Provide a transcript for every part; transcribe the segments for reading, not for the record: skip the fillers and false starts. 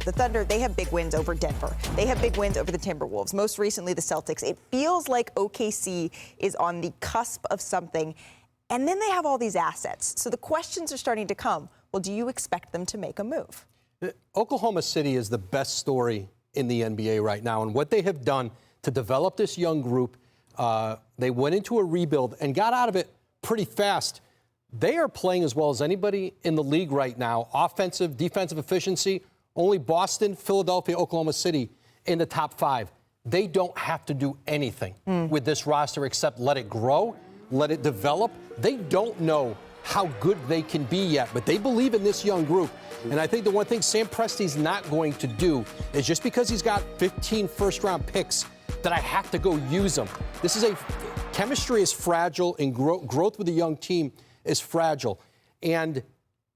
The Thunder, they have big wins over Denver. They have big wins over the Timberwolves, most recently the Celtics. It feels like OKC is on the cusp of something, and then they have all these assets. So the questions are starting to come. Well, do you expect them to make a move? Oklahoma City is the best story in the NBA right now, and what they have done to develop this young group, they went into a rebuild and got out of it pretty fast. They are playing as well as anybody in the league right now. Offensive, defensive efficiency, only Boston, Philadelphia, Oklahoma City in the top 5. They don't have to do anything with this roster except let it grow, let it develop. They don't know how good they can be yet, but they believe in this young group. And I think the one thing Sam Presti's not going to do is just because he's got 15 first-round picks that I have to go use them. Chemistry is fragile, and growth with a young team is fragile. And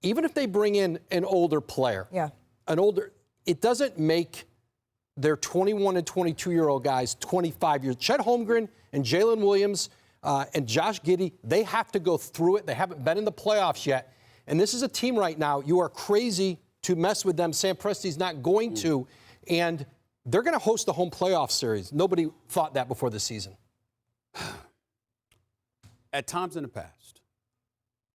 even if they bring in an older player, it doesn't make their 21 and 22-year-old guys 25 years. Chet Holmgren and Jalen Williams and Josh Giddey, they have to go through it. They haven't been in the playoffs yet. And this is a team right now, you are crazy to mess with them. Sam Presti's not going to. And they're going to host the home playoff series. Nobody thought that before the season. At times in the past,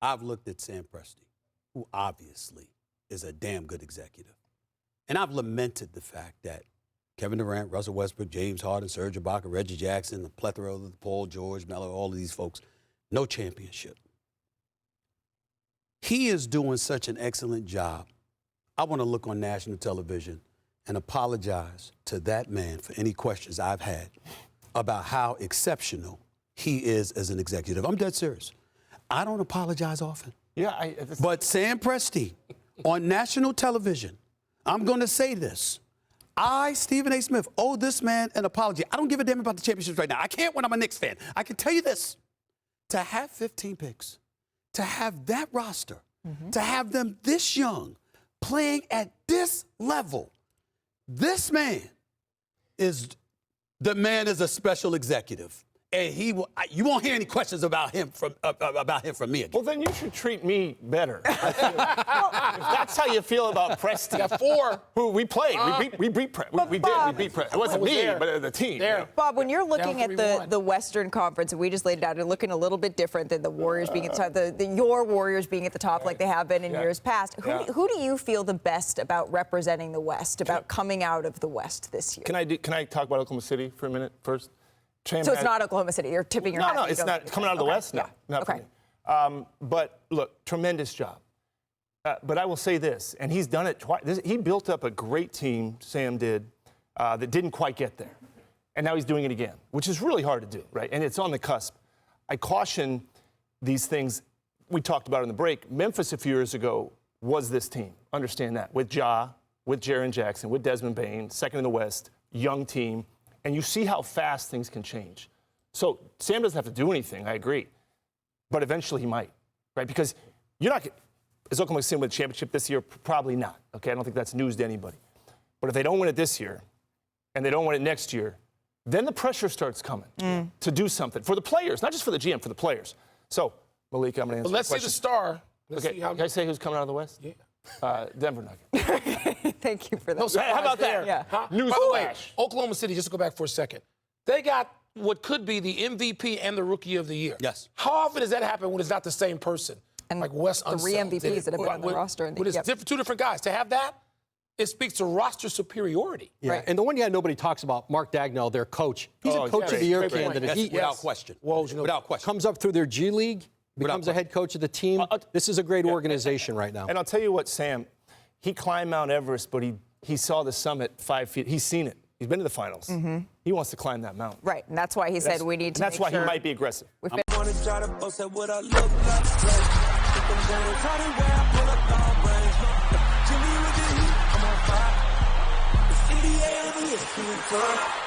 I've looked at Sam Presti, who obviously is a damn good executive. And I've lamented the fact that Kevin Durant, Russell Westbrook, James Harden, Serge Ibaka, Reggie Jackson, the plethora of Paul George, Melo, all of these folks, no championship. He is doing such an excellent job. I want to look on national television and apologize to that man for any questions I've had about how exceptional he is as an executive. I'm dead serious. I don't apologize often. Yeah, but Sam Presti, on national television, I'm going to say this. I, Stephen A. Smith, owe this man an apology. I don't give a damn about the championships right now. I can't when I'm a Knicks fan. I can tell you this. To have 15 picks, to have that roster, to have them this young, playing at this level, this man is a special executive. And you won't hear any questions about him from me again. Well, then you should treat me better. If that's how you feel about Presti. Yeah, 4 who we played. We beat Presti. We beat Presti. It wasn't me, but the team. Bob, when you're looking at the Western Conference, and we just laid it out, and looking a little bit different than the Warriors being at the top, your Warriors being at the top like they have been in years past. Who do you feel the best about representing the West, about coming out of the West this year? Can I talk about Oklahoma City for a minute first? So it's not Oklahoma City. You're tipping your hat. No, it's not coming out of the West. No, not for me. But look, tremendous job. But I will say this, and he's done it twice. He built up a great team, Sam did, that didn't quite get there. And now he's doing it again, which is really hard to do, right? And it's on the cusp. I caution these things. We talked about in the break. Memphis a few years ago was this team. Understand that. With Ja, with Jaren Jackson, with Desmond Bane, second in the West, young team. And you see how fast things can change. So Sam doesn't have to do anything, I agree. But eventually he might, right? Because you're not – is Oklahoma City win the championship this year? Probably not, okay? I don't think that's news to anybody. But if they don't win it this year and they don't win it next year, then the pressure starts coming to do something for the players, not just for the GM, for the players. So, Malika, I'm going to answer the question. Let's see the star. Can I say who's coming out of the West? Yeah. Denver Nuggets. Thank you for that. No, how about that? Yeah. By the way, Oklahoma City, just to go back for a second, they got what could be the MVP and the Rookie of the Year. Yes. How often does that happen when it's not the same person? And like Wes the three MVPs that have been on the roster. Two different guys. To have that, it speaks to roster superiority. Yeah. Right. And the one guy nobody talks about, Mark Dagnall, their coach. He's a Coach of the Year candidate. He, without question. Without question. Comes up through their G League, becomes a head coach of the team. This is a great organization right now. And I'll tell you what, Sam, he climbed Mount Everest, but he saw the summit 5 feet. He's seen it. He's been to the finals. He wants to climb that mountain. Right, and that's why he said we need to That's why he might be aggressive. I want to try to boast at what I look like. Think I'm gonna try to wear, I pull up long range. Jimmy with the heat, I'm on fire. It's NBA, I'm here,